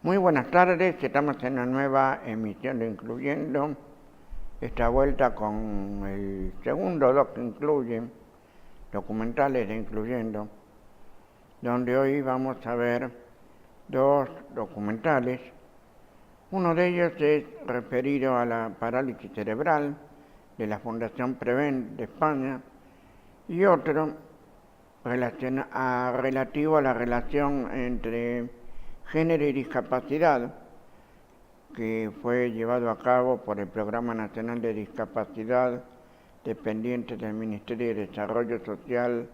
Muy buenas tardes, estamos en una nueva emisión de Incluyendo, esta vuelta con el segundo doc que incluye documentales de Incluyendo, donde hoy vamos a ver dos documentales. Uno de ellos es referido a la parálisis cerebral de la Fundación Prevent de España y otro relativo a la relación entre género y discapacidad, que fue llevado a cabo por el Programa Nacional de Discapacidad, dependiente del Ministerio de Desarrollo Social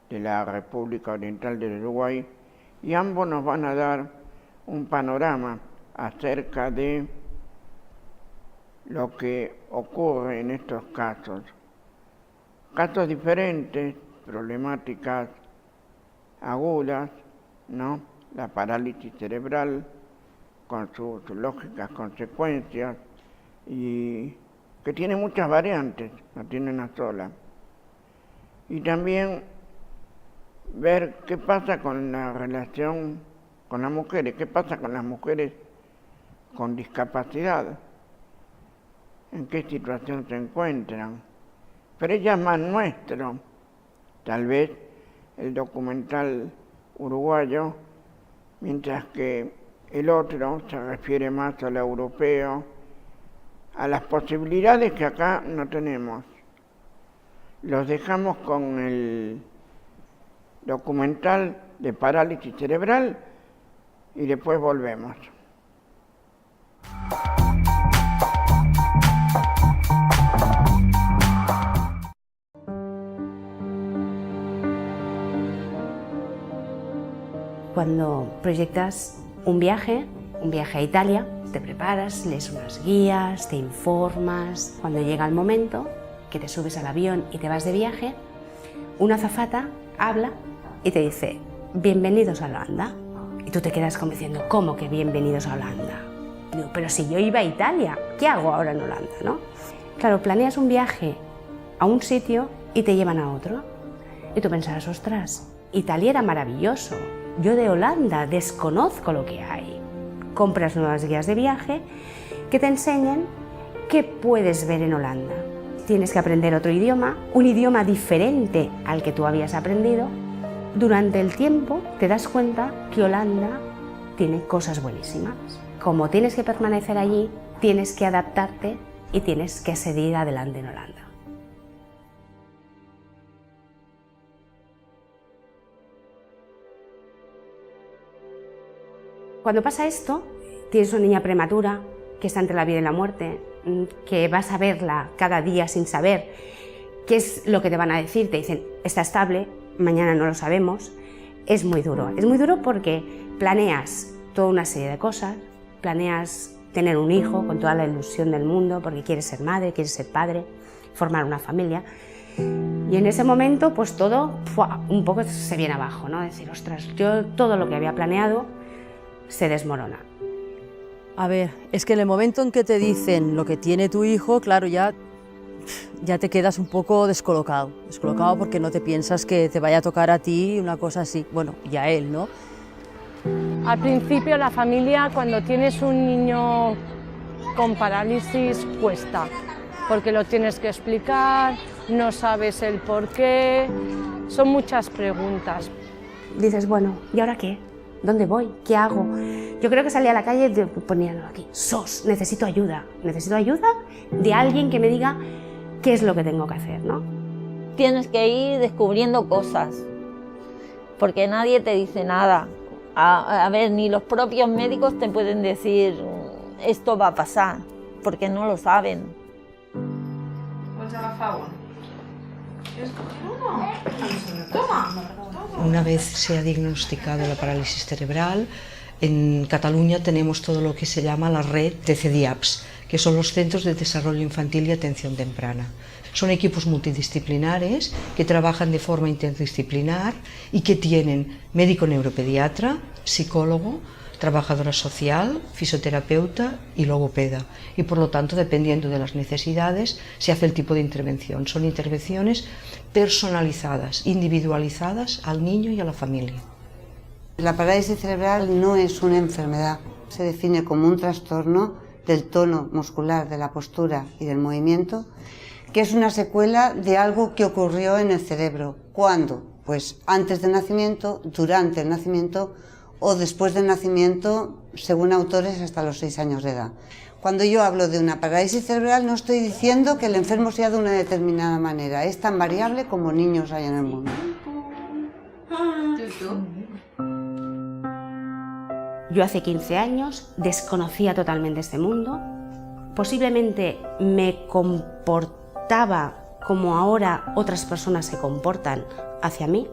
de la República Oriental del Uruguay, y ambos nos van a dar un panorama acerca de lo que ocurre en estos casos. Casos diferentes, problemáticas agudas, ¿no? La parálisis cerebral con sus lógicas consecuencias y que tiene muchas variantes, no tiene una sola. Y también ver qué pasa con la relación con las mujeres, qué pasa con las mujeres con discapacidad, en qué situación se encuentran. Pero ella es más nuestro. Tal vez el documental uruguayo, mientras que el otro se refiere más al europeo, a las posibilidades que acá no tenemos. Los dejamos con el documental de parálisis cerebral y después volvemos. Cuando proyectas un viaje a Italia, te preparas, lees unas guías, te informas. Cuando llega el momento que te subes al avión y te vas de viaje, una azafata habla y te dice: bienvenidos a Holanda. Y tú te quedas como diciendo: ¿cómo que bienvenidos a Holanda? Y digo, pero si yo iba a Italia, ¿qué hago ahora en Holanda, no? Claro, planeas un viaje a un sitio y te llevan a otro. Y tú pensarás: ostras, Italia era maravilloso. Yo de Holanda desconozco lo que hay. Compras nuevas guías de viaje que te enseñan qué puedes ver en Holanda. Tienes que aprender otro idioma, un idioma diferente al que tú habías aprendido. Durante el tiempo te das cuenta que Holanda tiene cosas buenísimas. Como tienes que permanecer allí, tienes que adaptarte y tienes que seguir adelante en Holanda. Cuando pasa esto, tienes una niña prematura que está entre la vida y la muerte, que vas a verla cada día sin saber qué es lo que te van a decir. Te dicen: está estable, mañana no lo sabemos. Es muy duro porque planeas toda una serie de cosas, planeas tener un hijo con toda la ilusión del mundo porque quieres ser madre, quieres ser padre, formar una familia. Y en ese momento pues todo un poco se viene abajo, ¿no? Decir: ostras, yo todo lo que había planeado se desmorona. A ver, es que en el momento en que te dicen lo que tiene tu hijo, claro, ya te quedas un poco descolocado porque no te piensas que te vaya a tocar a ti una cosa así, bueno, y a él, ¿no? Al principio la familia, cuando tienes un niño con parálisis, cuesta, porque lo tienes que explicar, no sabes el por qué, son muchas preguntas. Dices: bueno, ¿y ahora qué? ¿Dónde voy? ¿Qué hago? Yo creo que salía a la calle y ponía aquí, SOS, necesito ayuda de alguien que me diga qué es lo que tengo que hacer, ¿no? Tienes que ir descubriendo cosas, porque nadie te dice nada. A ver, ni los propios médicos te pueden decir esto va a pasar, porque no lo saben. Una vez se ha diagnosticado la parálisis cerebral, en Cataluña tenemos todo lo que se llama la red de CDIAPS, que son los Centros de Desarrollo Infantil y Atención Temprana. Son equipos multidisciplinares que trabajan de forma interdisciplinar y que tienen médico neuropediatra, psicólogo, trabajadora social, fisioterapeuta y logopeda. Y por lo tanto, dependiendo de las necesidades, se hace el tipo de intervención. Son intervenciones personalizadas, individualizadas al niño y a la familia. La parálisis cerebral no es una enfermedad. Se define como un trastorno del tono muscular, de la postura y del movimiento, que es una secuela de algo que ocurrió en el cerebro. ¿Cuándo? Pues antes del nacimiento, durante el nacimiento o después del nacimiento, según autores, hasta los 6 años de edad. Cuando yo hablo de una parálisis cerebral, no estoy diciendo que el enfermo sea de una determinada manera. Es tan variable como niños hay en el mundo. Yo hace 15 años desconocía totalmente este mundo. Posiblemente me comportaba como ahora otras personas se comportan hacia mí,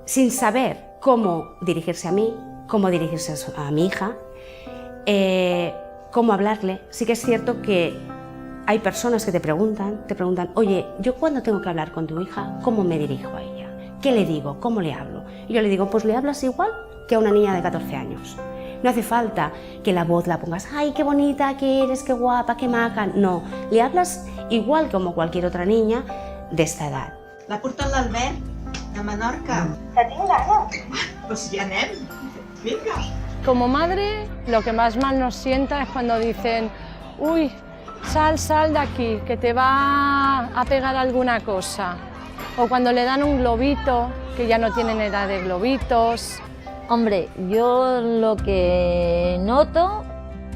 sin saber cómo dirigirse a mí, cómo dirigirse a mi hija, cómo hablarle. Sí que es cierto que hay personas que te preguntan, oye, ¿yo cuándo tengo que hablar con tu hija? ¿Cómo me dirijo a ella? ¿Qué le digo? ¿Cómo le hablo? Y yo le digo, pues le hablas igual que a una niña de 14 años. No hace falta que la voz la pongas, ¡ay, qué bonita que eres, qué guapa, qué maca! No, le hablas igual como cualquier otra niña de esta edad. La porta l'Albert, de Menorca. Que tinc gana. Pues ja anem. Vinga. Como madre, lo que más mal nos sienta es cuando dicen, uy, sal de aquí, que te va a pegar alguna cosa. O cuando le dan un globito, que ya no tienen edad de globitos. Hombre, yo lo que noto,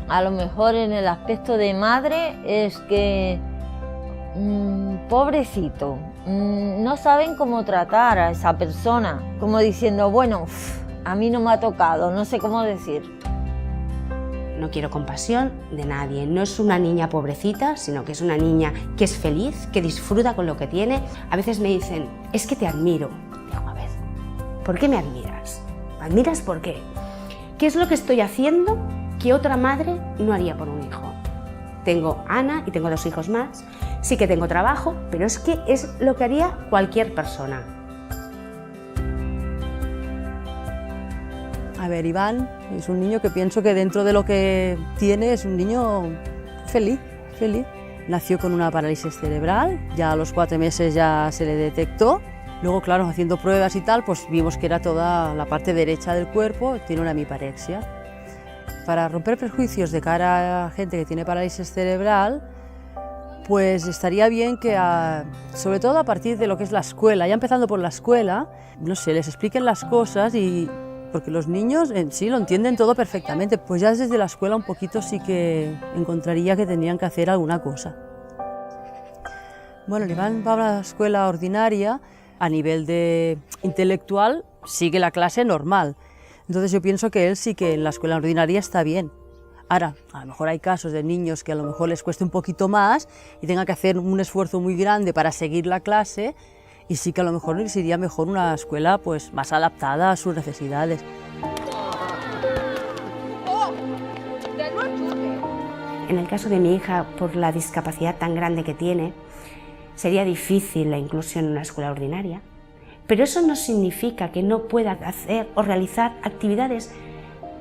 a lo mejor en el aspecto de madre, es que, pobrecito, no saben cómo tratar a esa persona, como diciendo, bueno, a mí no me ha tocado, no sé cómo decir. No quiero compasión de nadie, no es una niña pobrecita, sino que es una niña que es feliz, que disfruta con lo que tiene. A veces me dicen, es que te admiro. Digo, a ver, ¿por qué me admiras? ¿Me admiras por qué? ¿Qué es lo que estoy haciendo que otra madre no haría por un hijo? Tengo a Ana y tengo 2 hijos más, sí que tengo trabajo, pero es que es lo que haría cualquier persona. A ver, Iván es un niño que pienso que dentro de lo que tiene es un niño feliz. Nació con una parálisis cerebral, ya a los 4 meses ya se le detectó. Luego, claro, haciendo pruebas y tal, pues vimos que era toda la parte derecha del cuerpo, tiene una hemiparexia. Para romper prejuicios de cara a gente que tiene parálisis cerebral, pues estaría bien que, sobre todo a partir de lo que es la escuela, ya empezando por la escuela, no sé, les expliquen las cosas y... porque los niños en sí lo entienden todo perfectamente, pues ya desde la escuela un poquito sí que encontraría que tendrían que hacer alguna cosa. Bueno, Iván va a la escuela ordinaria, a nivel de intelectual sigue la clase normal, entonces yo pienso que él sí que en la escuela ordinaria está bien. Ahora, a lo mejor hay casos de niños que a lo mejor les cueste un poquito más y tengan que hacer un esfuerzo muy grande para seguir la clase, y sí que a lo mejor les iría mejor una escuela pues, más adaptada a sus necesidades. En el caso de mi hija, por la discapacidad tan grande que tiene, sería difícil la inclusión en una escuela ordinaria, pero eso no significa que no pueda hacer o realizar actividades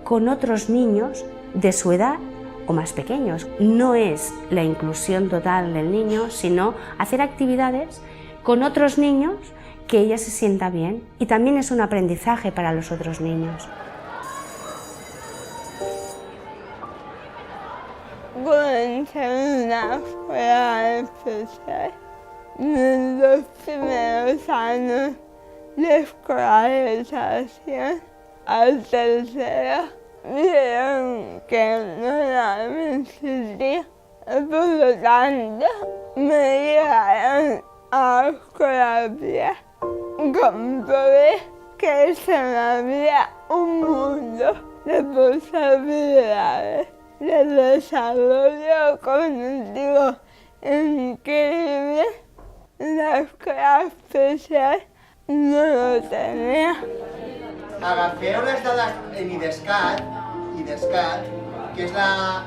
con otros niños de su edad o más pequeños. No es la inclusión total del niño, sino hacer actividades con otros niños que ella se sienta bien, y también es un aprendizaje para los otros niños. Cuando una escuela especial, en los primeros años de escolarización, al tercero vieron que no la necesité, por lo tanto me llevaron a Croacia. Comprobé que se me abría un mundo de posibilidades, de desarrollo cognitivo increíble. La escuela especial no lo tenía. Agafeu les dades en IDESCAT, que es la...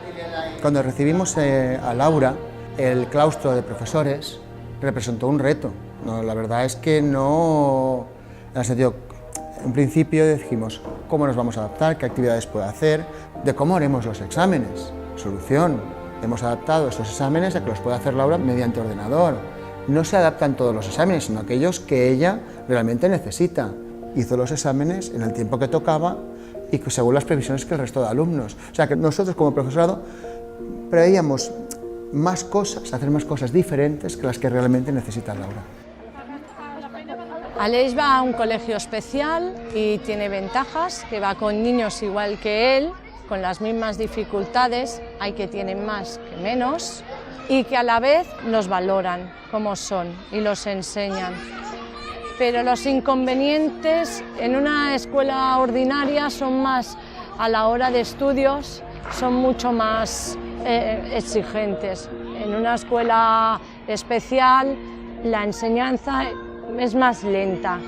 Cuando recibimos a Laura, el claustro de profesores representó un reto. No, la verdad es que no... En el sentido, en principio dijimos cómo nos vamos a adaptar, qué actividades puede hacer, de cómo haremos los exámenes. Solución, hemos adaptado estos exámenes a que los pueda hacer Laura mediante ordenador. No se adaptan todos los exámenes, sino aquellos que ella realmente necesita. Hizo los exámenes en el tiempo que tocaba y según las previsiones que el resto de alumnos. O sea que nosotros como profesorado preveíamos más cosas, hacer más cosas diferentes que las que realmente necesita Laura. Aleix va a un colegio especial y tiene ventajas, que va con niños igual que él, con las mismas dificultades, hay que tienen más que menos, y que a la vez los valoran como son y los enseñan. Pero los inconvenientes en una escuela ordinaria son más, a la hora de estudios, son mucho más exigentes. En una escuela especial la enseñanza es más lenta,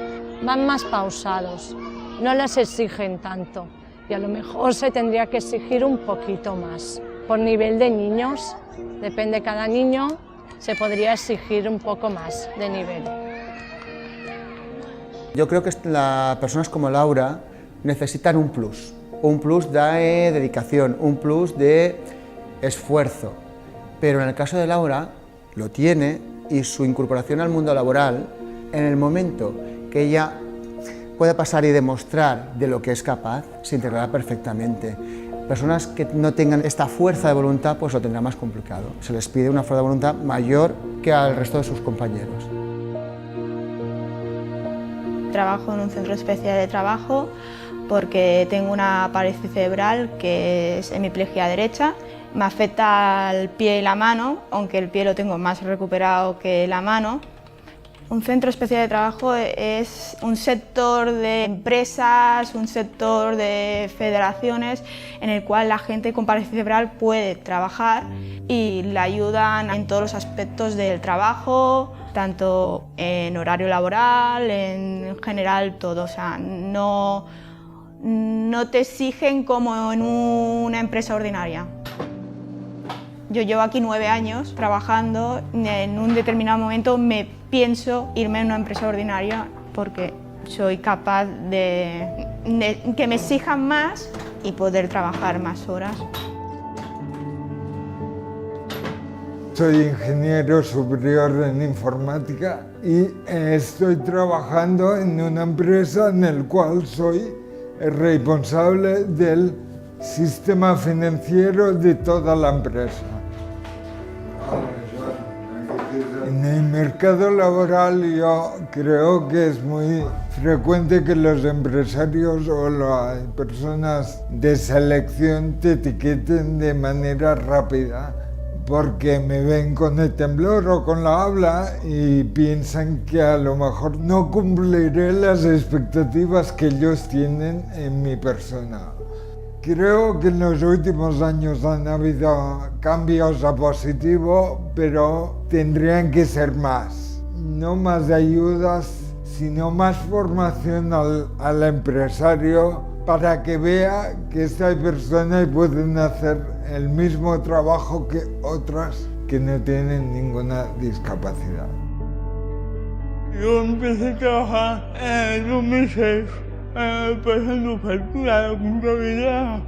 van más pausados, no les exigen tanto y a lo mejor se tendría que exigir un poquito más. Por nivel de niños, depende de cada niño, se podría exigir un poco más de nivel. Yo creo que las personas como Laura necesitan un plus de dedicación, un plus de esfuerzo, pero en el caso de Laura lo tiene y su incorporación al mundo laboral, en el momento que ella puede pasar y demostrar de lo que es capaz, se integrará perfectamente. Personas que no tengan esta fuerza de voluntad, pues lo tendrá más complicado. Se les pide una fuerza de voluntad mayor que al resto de sus compañeros. Trabajo en un centro especial de trabajo porque tengo una parálisis cerebral que es hemiplegia derecha. Me afecta al pie y la mano, aunque el pie lo tengo más recuperado que la mano. Un centro especial de trabajo es un sector de empresas, un sector de federaciones en el cual la gente con parálisis cerebral puede trabajar y le ayudan en todos los aspectos del trabajo, tanto en horario laboral, en general todo. O sea, no te exigen como en una empresa ordinaria. Yo llevo aquí 9 años trabajando, en un determinado momento me pienso irme a una empresa ordinaria porque soy capaz de que me exijan más y poder trabajar más horas. Soy ingeniero superior en informática y estoy trabajando en una empresa en la cual soy el responsable del sistema financiero de toda la empresa. En el mercado laboral yo creo que es muy frecuente que los empresarios o las personas de selección te etiqueten de manera rápida porque me ven con el temblor o con la habla y piensan que a lo mejor no cumpliré las expectativas que ellos tienen en mi persona. Creo que en los últimos años han habido cambios a positivo, pero tendrían que ser más. No más ayudas, sino más formación al empresario para que vea que estas personas pueden hacer el mismo trabajo que otras que no tienen ninguna discapacidad. Yo empecé a trabajar en el 2006. Pasando factura de contabilidad.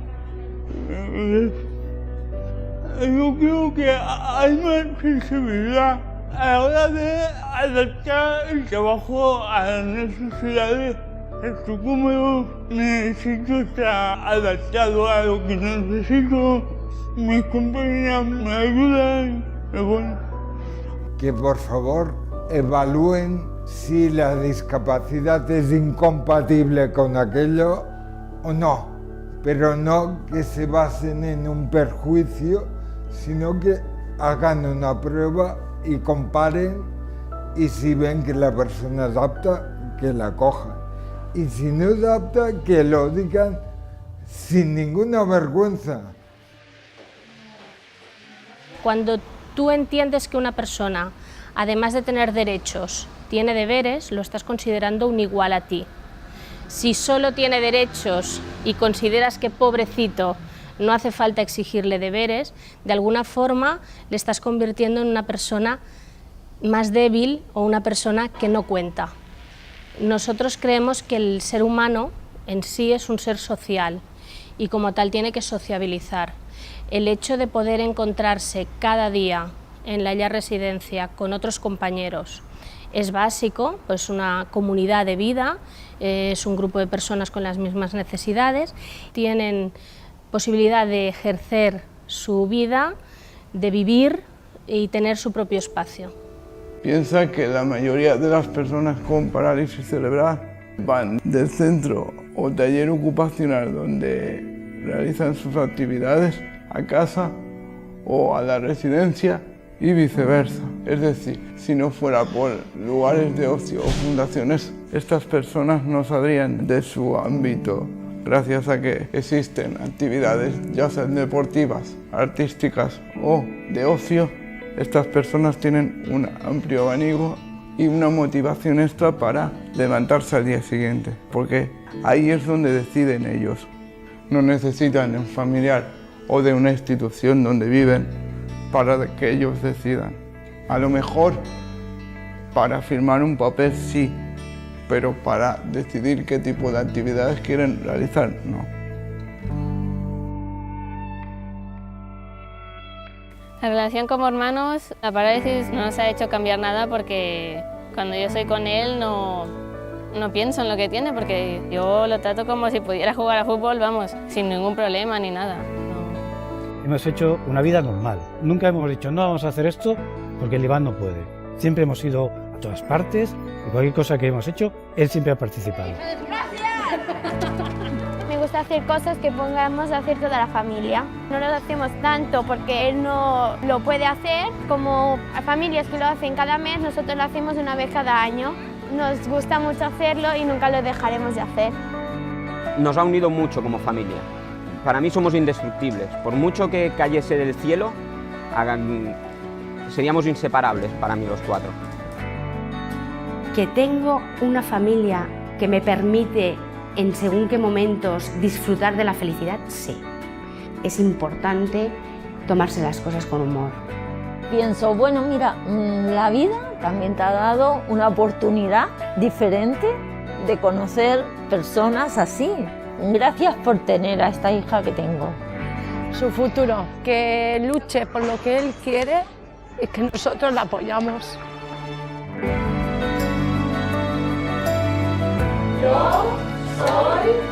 Yo creo que hay más sensibilidad a la hora de adaptar el trabajo a las necesidades. Esto como necesito estar adaptado a lo que necesito, mis compañeras me ayudan. Que por favor evalúen si la discapacidad es incompatible con aquello o no, pero no que se basen en un perjuicio, sino que hagan una prueba y comparen, y si ven que la persona es apta, que la cojan. Y si no es apta, que lo digan sin ninguna vergüenza. Cuando tú entiendes que una persona, además de tener derechos, tiene deberes, lo estás considerando un igual a ti. Si solo tiene derechos y consideras que pobrecito no hace falta exigirle deberes, de alguna forma le estás convirtiendo en una persona más débil o una persona que no cuenta. Nosotros creemos que el ser humano en sí es un ser social y como tal tiene que sociabilizar. El hecho de poder encontrarse cada día en la ya residencia con otros compañeros es básico, pues una comunidad de vida, es un grupo de personas con las mismas necesidades, tienen posibilidad de ejercer su vida, de vivir y tener su propio espacio. Piensa que la mayoría de las personas con parálisis cerebral van del centro o taller ocupacional donde realizan sus actividades a casa o a la residencia y viceversa. Es decir, si no fuera por lugares de ocio o fundaciones, estas personas no saldrían de su ámbito gracias a que existen actividades ya sean deportivas, artísticas o de ocio. Estas personas tienen un amplio abanico y una motivación extra para levantarse al día siguiente, porque ahí es donde deciden ellos. No necesitan de un familiar o de una institución donde viven para que ellos decidan. A lo mejor para firmar un papel sí, pero para decidir qué tipo de actividades quieren realizar, no. La relación como hermanos, la parálisis no nos ha hecho cambiar nada porque cuando yo estoy con él no pienso en lo que tiene porque yo lo trato como si pudiera jugar a fútbol, vamos, sin ningún problema ni nada. Hemos hecho una vida normal. Nunca hemos dicho, no vamos a hacer esto porque el Iván no puede. Siempre hemos ido a todas partes y cualquier cosa que hemos hecho, él siempre ha participado. Me gusta hacer cosas que pongamos a hacer toda la familia. No lo hacemos tanto porque él no lo puede hacer, como a familias que lo hacen cada mes, nosotros lo hacemos una vez cada año. Nos gusta mucho hacerlo y nunca lo dejaremos de hacer. Nos ha unido mucho como familia. Para mí somos indestructibles. Por mucho que cayese del cielo, seríamos inseparables para mí los cuatro. Que tengo una familia que me permite en según qué momentos disfrutar de la felicidad, sí. Es importante tomarse las cosas con humor. Pienso, bueno, mira, la vida también te ha dado una oportunidad diferente de conocer personas así. Gracias por tener a esta hija que tengo. Su futuro, que luche por lo que él quiere y que nosotros la apoyamos. Yo soy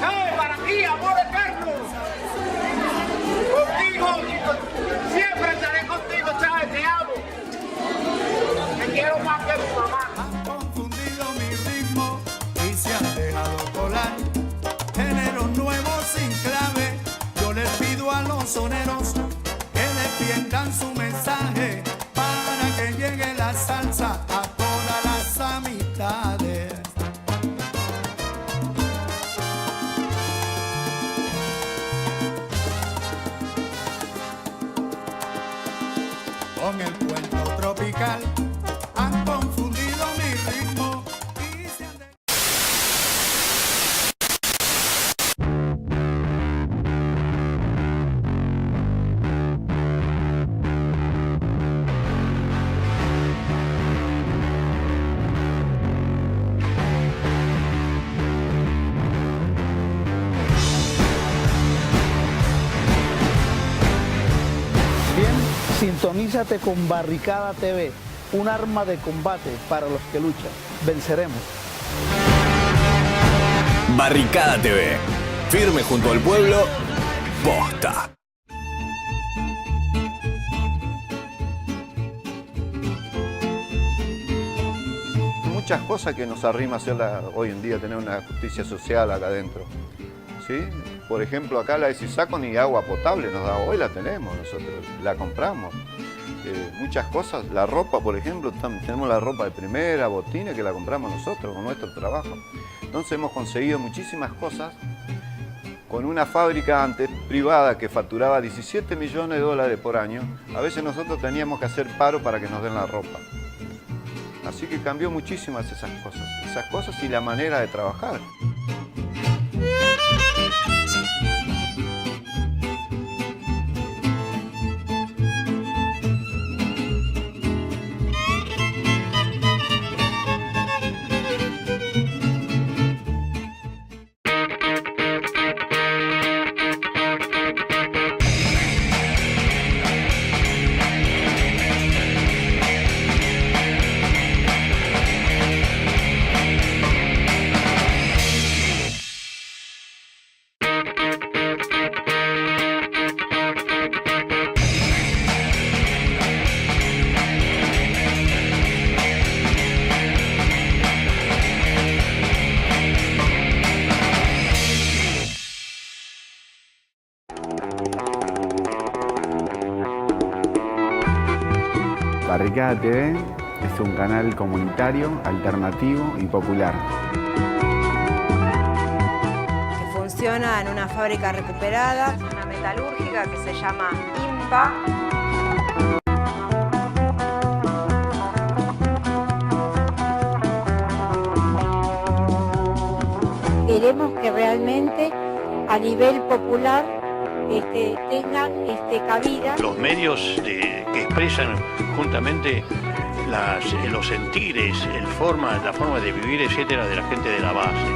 ¿Sabes? Para ti, amor eterno. Contigo, siempre estaré contigo, ¿sabes? Te amo. Te quiero más que mi mamá. Han confundido mi ritmo y se han dejado colar. Géneros nuevos sin clave. Yo les pido a los soneros que defiendan su mensaje para que llegue la salsa a todas las amistades. Con el cuento tropical han confundido mi ritmo y se han Sintonízate con Barricada TV, un arma de combate para los que luchan. Venceremos. Barricada TV, firme junto al pueblo, posta. Muchas cosas que nos arrima hacerla hoy en día, tener una justicia social acá adentro. ¿Sí? Por ejemplo, acá la de Sisaco ni agua potable nos da, hoy la tenemos nosotros, la compramos. Muchas cosas, la ropa, por ejemplo, tenemos la ropa de primera, botines, que la compramos nosotros con nuestro trabajo. Entonces hemos conseguido muchísimas cosas con una fábrica antes privada que facturaba 17 millones de dólares por año. A veces nosotros teníamos que hacer paro para que nos den la ropa. Así que cambió muchísimas esas cosas y la manera de trabajar. Barricada TV es un canal comunitario, alternativo y popular. Que funciona en una fábrica recuperada, una metalúrgica que se llama IMPA. Queremos que realmente a nivel popular tengan cabida. Los medios que expresan juntamente los sentires, la forma de vivir, etcétera, de la gente de la base.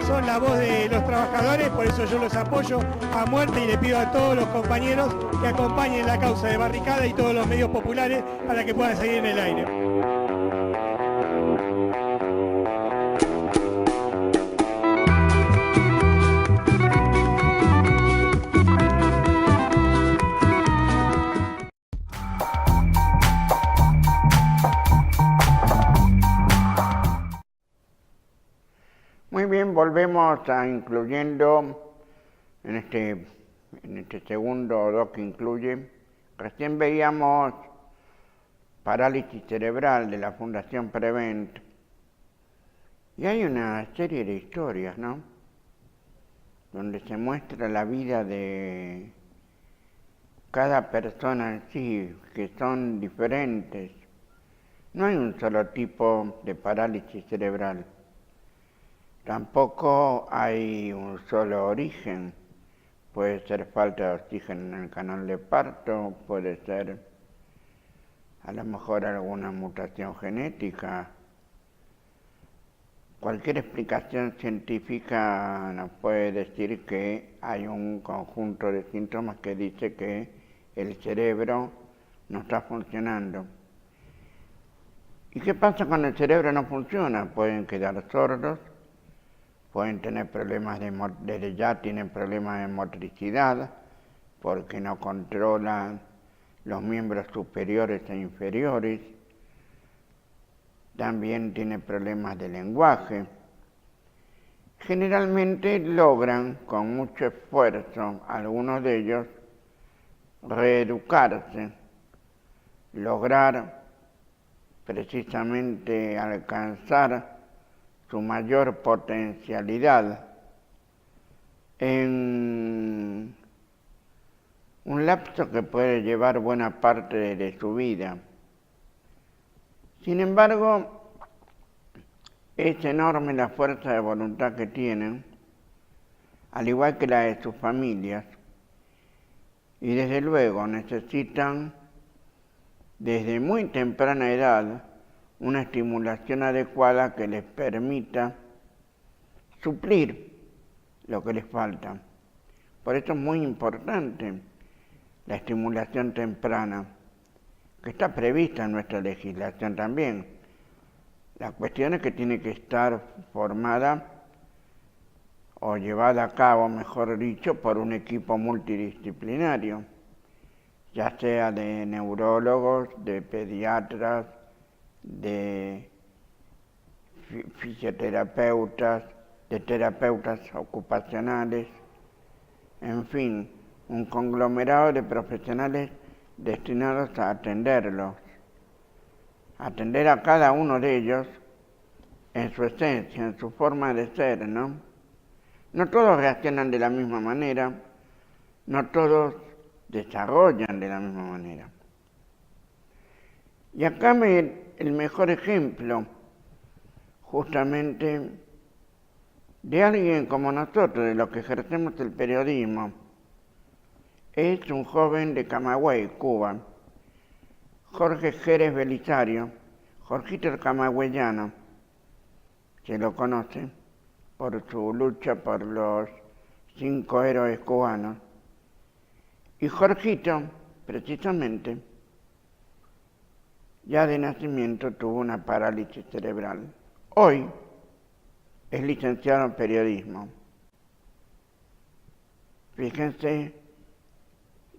Son la voz de los trabajadores, por eso yo los apoyo a muerte y le pido a todos los compañeros que acompañen la causa de Barricada y todos los medios populares para que puedan seguir en el aire. Muy bien, volvemos a incluyendo en este segundo doc que incluye. Recién veíamos parálisis cerebral de la Fundación Prevent. Y hay una serie de historias, ¿no? Donde se muestra la vida de cada persona en sí, que son diferentes. No hay un solo tipo de parálisis cerebral. Tampoco hay un solo origen. Puede ser falta de oxígeno en el canal de parto, puede ser a lo mejor alguna mutación genética. Cualquier explicación científica nos puede decir que hay un conjunto de síntomas que dice que el cerebro no está funcionando. ¿Y qué pasa cuando el cerebro no funciona? Pueden quedar sordos, pueden tener problemas desde ya tienen problemas de motricidad, porque no controlan los miembros superiores e inferiores. También tienen problemas de lenguaje. Generalmente logran, con mucho esfuerzo, algunos de ellos, reeducarse, lograr precisamente alcanzar su mayor potencialidad en un lapso que puede llevar buena parte de su vida. Sin embargo, es enorme la fuerza de voluntad que tienen, al igual que la de sus familias, y desde luego necesitan desde muy temprana edad una estimulación adecuada que les permita suplir lo que les falta. Por eso es muy importante la estimulación temprana, que está prevista en nuestra legislación también. La cuestión es que tiene que estar formada o llevada a cabo, mejor dicho, por un equipo multidisciplinario, ya sea de neurólogos, de pediatras, de fisioterapeutas, de terapeutas ocupacionales, en fin, un conglomerado de profesionales destinados a atenderlos, atender a cada uno de ellos en su esencia, en su forma de ser, ¿no? No todos reaccionan de la misma manera, no todos desarrollan de la misma manera. Y acá el mejor ejemplo, justamente, de alguien como nosotros, de los que ejercemos el periodismo, es un joven de Camagüey, Cuba, Jorge Jerez Belisario, Jorgito el camagüeyano, se lo conoce por su lucha por los 5 héroes cubanos. Y Jorgito, precisamente, ya de nacimiento tuvo una parálisis cerebral. Hoy es licenciado en periodismo. Fíjense,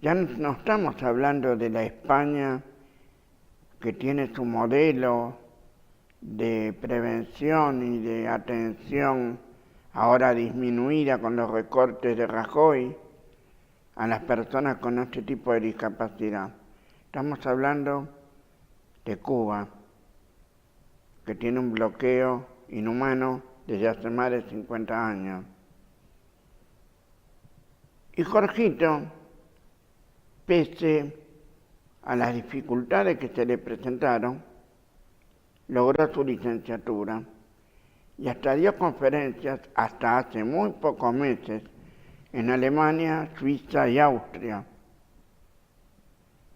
ya no estamos hablando de la España que tiene su modelo de prevención y de atención ahora disminuida con los recortes de Rajoy a las personas con este tipo de discapacidad. Estamos hablando de Cuba, que tiene un bloqueo inhumano desde hace más de 50 años. Y Jorgito, pese a las dificultades que se le presentaron, logró su licenciatura y hasta dio conferencias hasta hace muy pocos meses en Alemania, Suiza y Austria.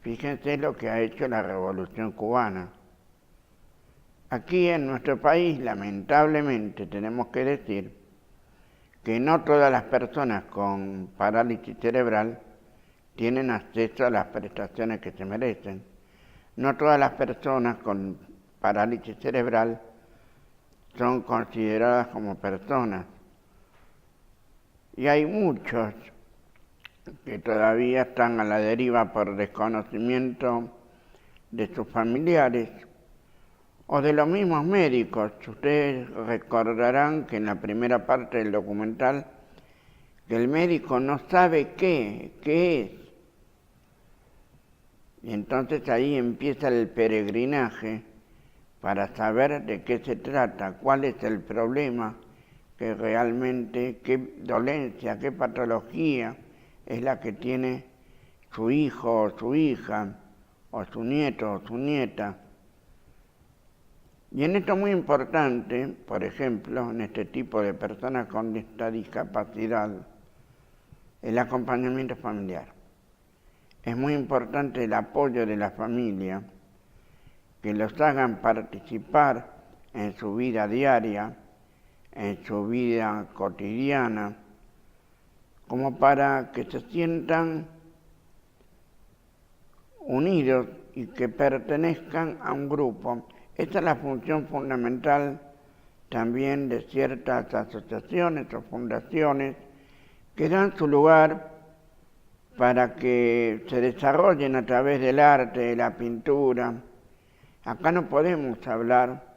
Fíjense lo que ha hecho la Revolución Cubana. Aquí en nuestro país, lamentablemente, tenemos que decir que no todas las personas con parálisis cerebral tienen acceso a las prestaciones que se merecen. No todas las personas con parálisis cerebral son consideradas como personas. Y hay muchos que todavía están a la deriva por desconocimiento de sus familiares o de los mismos médicos. Ustedes recordarán que en la primera parte del documental que el médico no sabe qué es. Y entonces ahí empieza el peregrinaje para saber de qué se trata, cuál es el problema que realmente, qué dolencia, qué patología es la que tiene su hijo o su hija, o su nieto o su nieta. Y en esto es muy importante, por ejemplo, en este tipo de personas con esta discapacidad, el acompañamiento familiar. Es muy importante el apoyo de la familia, que los hagan participar en su vida diaria, en su vida cotidiana, como para que se sientan unidos y que pertenezcan a un grupo Esta es la función fundamental también de ciertas asociaciones o fundaciones que dan su lugar para que se desarrollen a través del arte, de la pintura. Acá no podemos hablar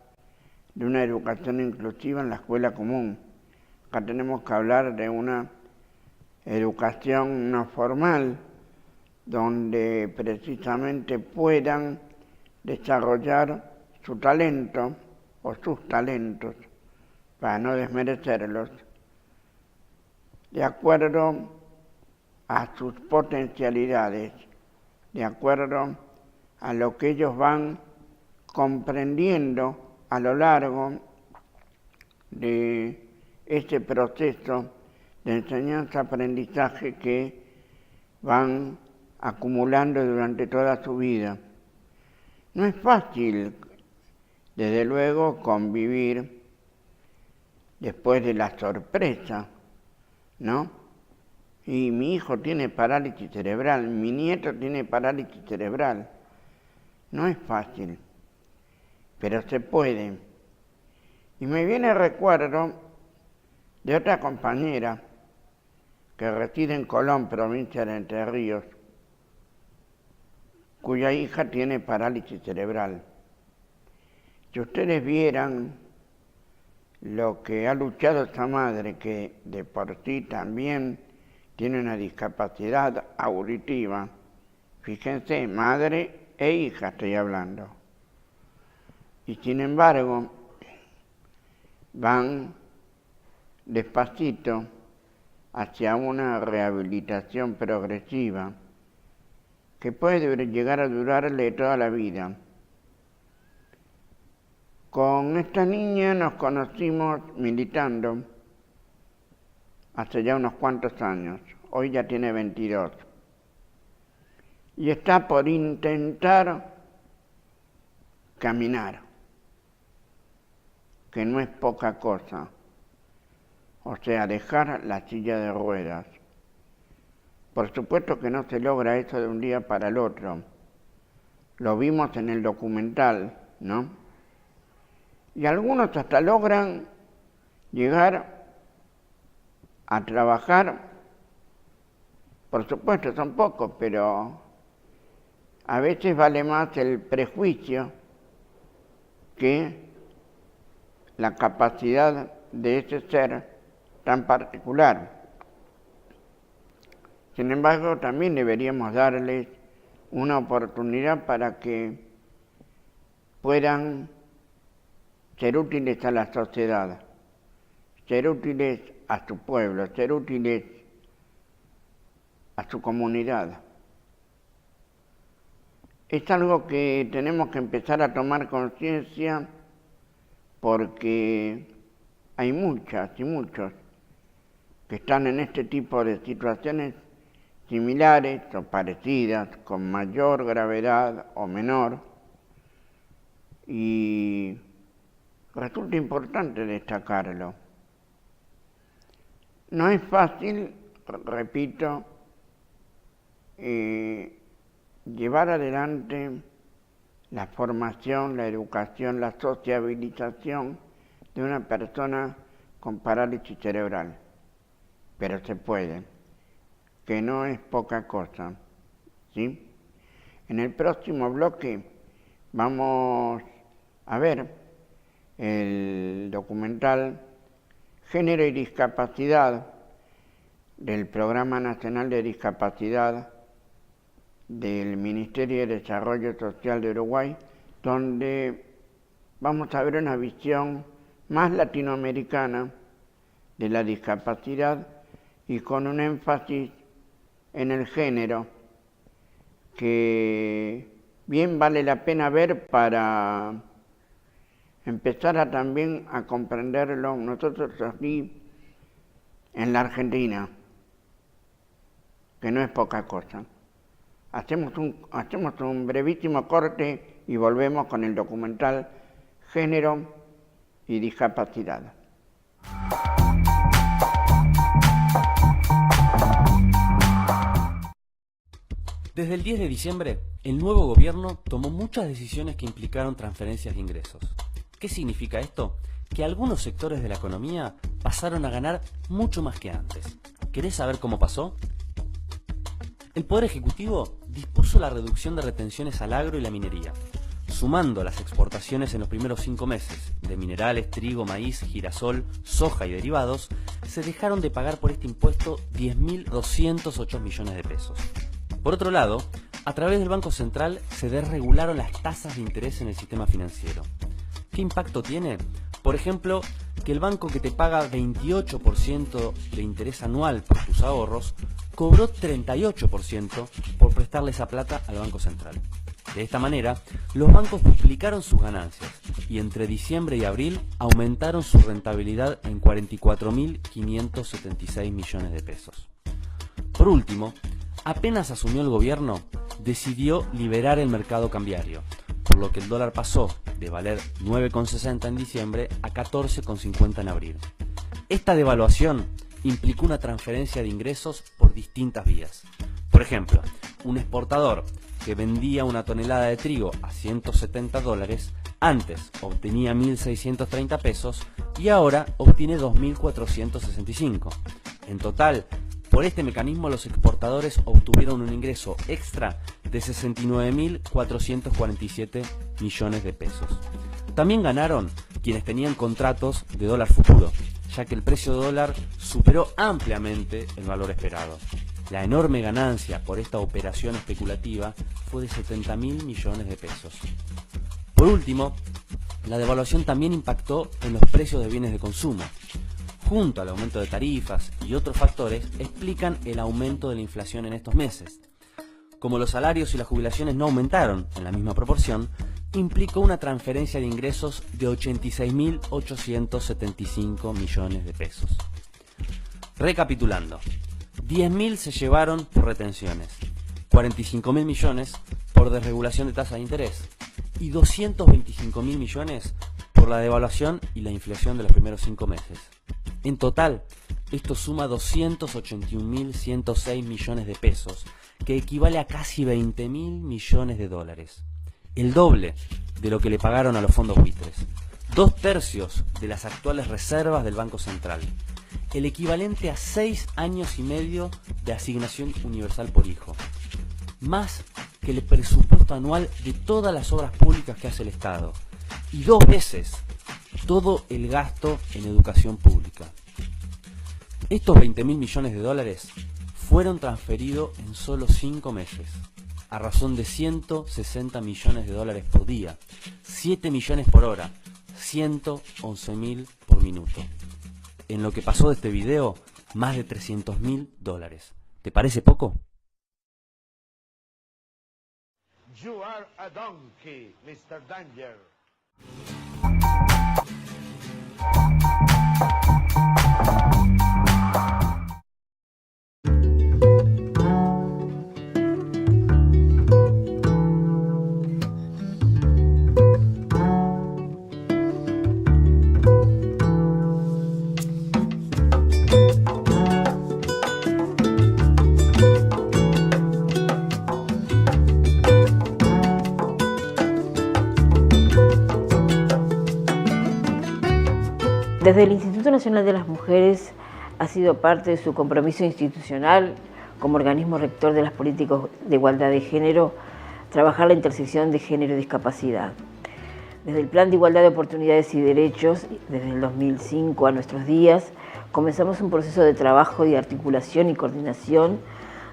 de una educación inclusiva en la escuela común. Acá tenemos que hablar de una educación no formal, donde precisamente puedan desarrollar su talento o sus talentos, para no desmerecerlos, de acuerdo a sus potencialidades, de acuerdo a lo que ellos van comprendiendo a lo largo de ese proceso de enseñanza-aprendizaje que van acumulando durante toda su vida. No es fácil, desde luego, convivir después de la sorpresa, ¿no? Y mi hijo tiene parálisis cerebral, mi nieto tiene parálisis cerebral. No es fácil, pero se puede. Y me viene el recuerdo de otra compañera que reside en Colón, provincia de Entre Ríos, cuya hija tiene parálisis cerebral. Si ustedes vieran lo que ha luchado esa madre, que de por sí también tiene una discapacidad auditiva, fíjense, madre e hija estoy hablando, y sin embargo van despacito hacia una rehabilitación progresiva que puede llegar a durarle toda la vida. Con esta niña nos conocimos militando hace ya unos cuantos años, hoy ya tiene 22, y está por intentar caminar, que no es poca cosa, o sea, dejar la silla de ruedas. Por supuesto que no se logra eso de un día para el otro, lo vimos en el documental, ¿no? Y algunos hasta logran llegar a trabajar, por supuesto son pocos, pero a veces vale más el prejuicio que la capacidad de ese ser tan particular. Sin embargo, también deberíamos darles una oportunidad para que puedan ser útiles a la sociedad, ser útiles a su pueblo, ser útiles a su comunidad. Es algo que tenemos que empezar a tomar conciencia porque hay muchas y muchos que están en este tipo de situaciones similares o parecidas, con mayor gravedad o menor, y resulta importante destacarlo. No es fácil, repito, llevar adelante la formación, la educación, la sociabilización de una persona con parálisis cerebral, pero se puede, que no es poca cosa, ¿sí? En el próximo bloque vamos a ver el documental Género y Discapacidad del Programa Nacional de Discapacidad del Ministerio de Desarrollo Social de Uruguay, donde vamos a ver una visión más latinoamericana de la discapacidad y con un énfasis en el género, que bien vale la pena ver para empezar también a comprenderlo nosotros aquí en la Argentina, que no es poca cosa. Hacemos un brevísimo corte y volvemos con el documental Género y Discapacidad. Desde el 10 de diciembre, el nuevo gobierno tomó muchas decisiones que implicaron transferencias de ingresos. ¿Qué significa esto? Que algunos sectores de la economía pasaron a ganar mucho más que antes. ¿Querés saber cómo pasó? El Poder Ejecutivo dispuso la reducción de retenciones al agro y la minería, sumando las exportaciones en los primeros 5 meses de minerales, trigo, maíz, girasol, soja y derivados, se dejaron de pagar por este impuesto 10.208 millones de pesos. Por otro lado, a través del Banco Central se desregularon las tasas de interés en el sistema financiero. ¿Qué impacto tiene? Por ejemplo, que el banco que te paga 28% de interés anual por tus ahorros, cobró 38% por prestarle esa plata al Banco Central. De esta manera, los bancos duplicaron sus ganancias y entre diciembre y abril aumentaron su rentabilidad en 44.576 millones de pesos. Por último, apenas asumió el gobierno, decidió liberar el mercado cambiario, por lo que el dólar pasó de valer 9,60 en diciembre a 14,50 en abril. Esta devaluación implicó una transferencia de ingresos por distintas vías. Por ejemplo, un exportador que vendía una tonelada de trigo a $170, antes obtenía 1.630 pesos y ahora obtiene 2.465. En total, por este mecanismo los exportadores obtuvieron un ingreso extra de 69.447 millones de pesos. También ganaron quienes tenían contratos de dólar futuro, ya que el precio de dólar superó ampliamente el valor esperado. La enorme ganancia por esta operación especulativa fue de 70.000 millones de pesos. Por último, la devaluación también impactó en los precios de bienes de consumo. Junto al aumento de tarifas y otros factores, explican el aumento de la inflación en estos meses. Como los salarios y las jubilaciones no aumentaron en la misma proporción, implicó una transferencia de ingresos de 86.875 millones de pesos. Recapitulando, 10.000 se llevaron por retenciones, 45.000 millones por desregulación de tasa de interés y 225.000 millones por la devaluación y la inflación de los primeros 5 meses. En total, esto suma 281.106 millones de pesos, que equivale a casi 20.000 millones de dólares. El doble de lo que le pagaron a los fondos buitres. 2/3 de las actuales reservas del Banco Central. El equivalente a 6 años y medio de asignación universal por hijo. Más que el presupuesto anual de todas las obras públicas que hace el Estado. Y 2 veces todo el gasto en educación pública. Estos 20.000 millones de dólares fueron transferidos en solo 5 meses, a razón de 160 millones de dólares por día, 7 millones por hora, 111.000 por minuto. En lo que pasó de este video, más de 300.000 dólares. ¿Te parece poco? You are a donkey, Mr. Danger. Desde el Instituto Nacional de las Mujeres ha sido parte de su compromiso institucional como organismo rector de las políticas de igualdad de género, trabajar la intersección de género y discapacidad. Desde el Plan de Igualdad de Oportunidades y Derechos, desde el 2005 a nuestros días, comenzamos un proceso de trabajo, de articulación y coordinación,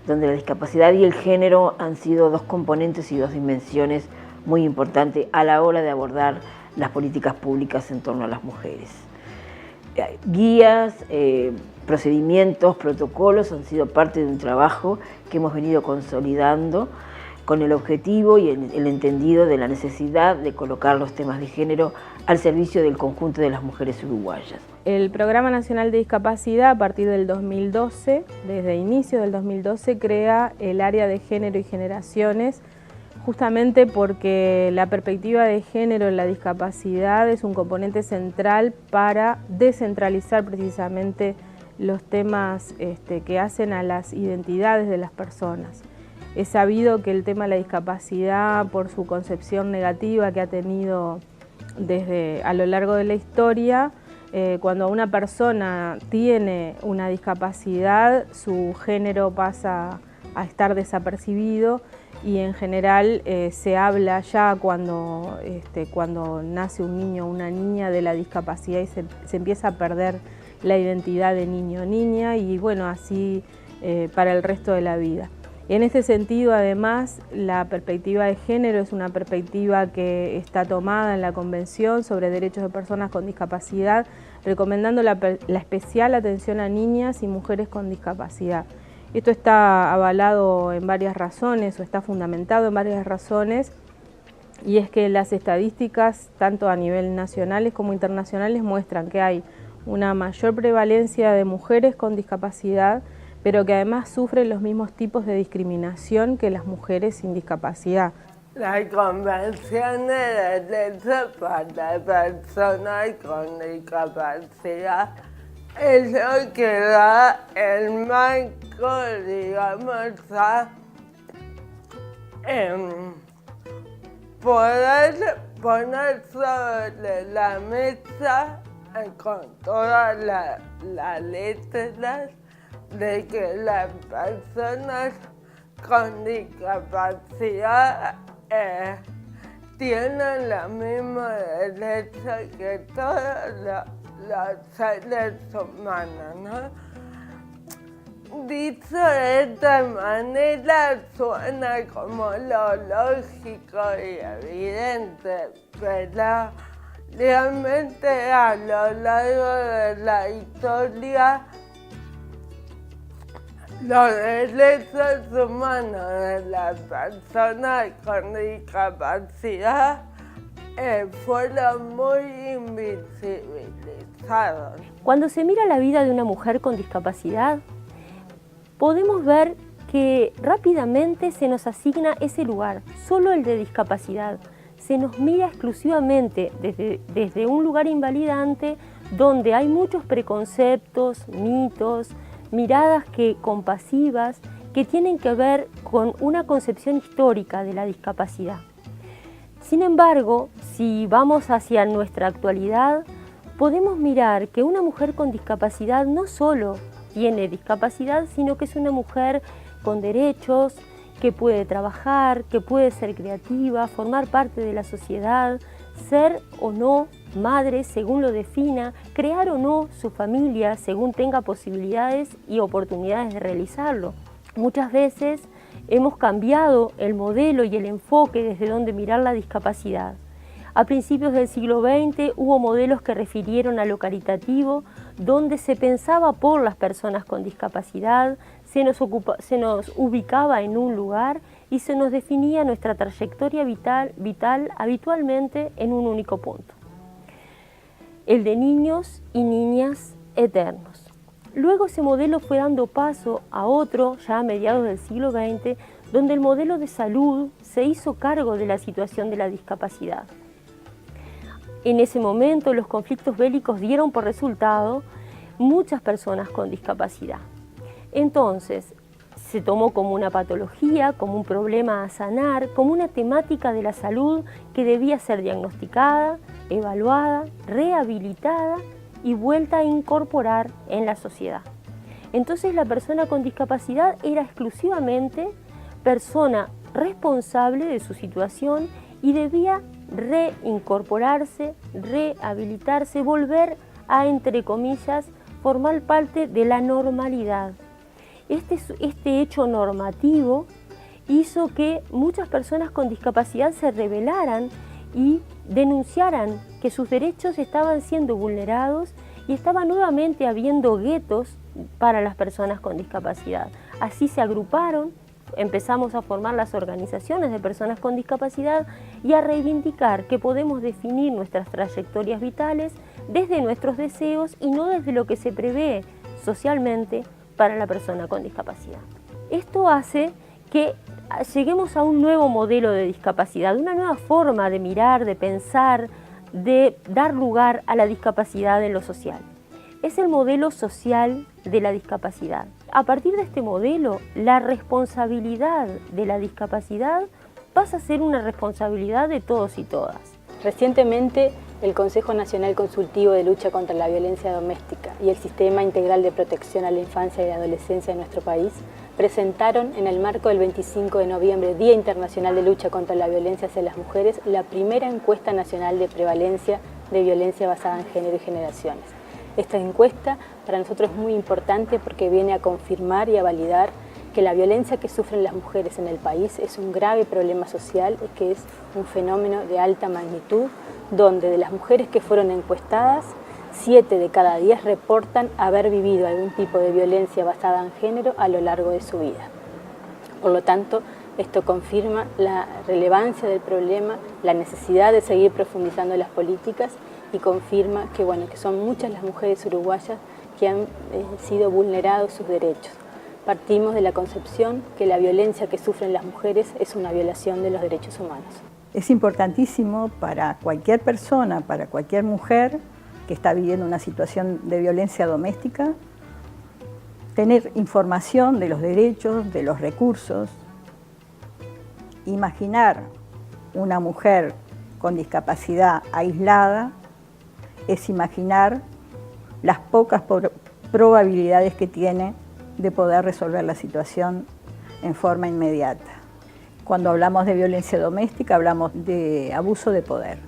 donde la discapacidad y el género han sido 2 componentes y 2 dimensiones muy importantes a la hora de abordar las políticas públicas en torno a las mujeres. Guías, procedimientos, protocolos han sido parte de un trabajo que hemos venido consolidando con el objetivo y el entendido de la necesidad de colocar los temas de género al servicio del conjunto de las mujeres uruguayas. El Programa Nacional de Discapacidad, a partir del 2012, desde inicio del 2012, crea el área de género y generaciones, justamente porque la perspectiva de género en la discapacidad es un componente central para descentralizar precisamente los temas que hacen a las identidades de las personas. Es sabido que el tema de la discapacidad, por su concepción negativa que ha tenido a lo largo de la historia, cuando una persona tiene una discapacidad, su género pasa a estar desapercibido y en general se habla ya cuando nace un niño o una niña de la discapacidad y se empieza a perder la identidad de niño o niña y bueno, así para el resto de la vida. En este sentido, además, la perspectiva de género es una perspectiva que está tomada en la Convención sobre Derechos de Personas con Discapacidad, recomendando la especial atención a niñas y mujeres con discapacidad. Esto está avalado en varias razones o está fundamentado en varias razones, y es que las estadísticas, tanto a nivel nacionales como internacionales, muestran que hay una mayor prevalencia de mujeres con discapacidad, pero que además sufren los mismos tipos de discriminación que las mujeres sin discapacidad. La Convención de Derechos para Personas con Discapacidad es lo que da el marco, digamos, a poder poner sobre la mesa con todas las letras de que las personas con discapacidad tienen los mismos derechos que todos los seres humanos, ¿no? Dicho de esta manera suena como lo lógico y evidente, pero realmente a lo largo de la historia los derechos humanos de las personas con discapacidad fueron muy invisibilizados. Cuando se mira la vida de una mujer con discapacidad, podemos ver que rápidamente se nos asigna ese lugar, solo el de discapacidad. Se nos mira exclusivamente desde un lugar invalidante donde hay muchos preconceptos, mitos, miradas compasivas que tienen que ver con una concepción histórica de la discapacidad. Sin embargo, si vamos hacia nuestra actualidad, podemos mirar que una mujer con discapacidad no solo tiene discapacidad, sino que es una mujer con derechos, que puede trabajar, que puede ser creativa, formar parte de la sociedad, ser o no madre según lo defina, crear o no su familia según tenga posibilidades y oportunidades de realizarlo. Muchas veces hemos cambiado el modelo y el enfoque desde donde mirar la discapacidad. A principios del siglo XX hubo modelos que refirieron a lo caritativo, donde se pensaba por las personas con discapacidad, se nos ubicaba en un lugar y se nos definía nuestra trayectoria vital habitualmente en un único punto: el de niños y niñas eternos. Luego ese modelo fue dando paso a otro, ya a mediados del siglo XX, donde el modelo de salud se hizo cargo de la situación de la discapacidad. En ese momento los conflictos bélicos dieron por resultado muchas personas con discapacidad. Entonces se tomó como una patología, como un problema a sanar, como una temática de la salud que debía ser diagnosticada, evaluada, rehabilitada y vuelta a incorporar en la sociedad. Entonces la persona con discapacidad era exclusivamente persona responsable de su situación y debía reincorporarse, rehabilitarse, volver a, entre comillas, formar parte de la normalidad. Este hecho normativo hizo que muchas personas con discapacidad se rebelaran y denunciaran que sus derechos estaban siendo vulnerados y estaba nuevamente habiendo guetos para las personas con discapacidad. Así se agruparon, empezamos a formar las organizaciones de personas con discapacidad y a reivindicar que podemos definir nuestras trayectorias vitales desde nuestros deseos y no desde lo que se prevé socialmente para la persona con discapacidad. Esto hace que lleguemos a un nuevo modelo de discapacidad, una nueva forma de mirar, de pensar, de dar lugar a la discapacidad en lo social. es el modelo social de la discapacidad. A partir de este modelo, la responsabilidad de la discapacidad pasa a ser una responsabilidad de todos y todas. Recientemente, el Consejo Nacional Consultivo de Lucha contra la Violencia Doméstica y el Sistema Integral de Protección a la Infancia y la Adolescencia de nuestro país presentaron, en el marco del 25 de noviembre, Día Internacional de Lucha contra la Violencia hacia las Mujeres, la primera encuesta nacional de prevalencia de violencia basada en género y generaciones. Esta encuesta para nosotros es muy importante porque viene a confirmar y a validar que la violencia que sufren las mujeres en el país es un grave problema social y que es un fenómeno de alta magnitud, donde de las mujeres que fueron encuestadas, 7 de cada 10 reportan haber vivido algún tipo de violencia basada en género a lo largo de su vida. Por lo tanto, esto confirma la relevancia del problema, la necesidad de seguir profundizando las políticas y confirma que, que son muchas las mujeres uruguayas que han sido vulnerados sus derechos. Partimos de la concepción que la violencia que sufren las mujeres es una violación de los derechos humanos. Es importantísimo para cualquier persona, para cualquier mujer que está viviendo una situación de violencia doméstica, tener información de los derechos, de los recursos. Imaginar una mujer con discapacidad aislada es imaginar las pocas probabilidades que tiene de poder resolver la situación en forma inmediata. Cuando hablamos de violencia doméstica, hablamos de abuso de poder.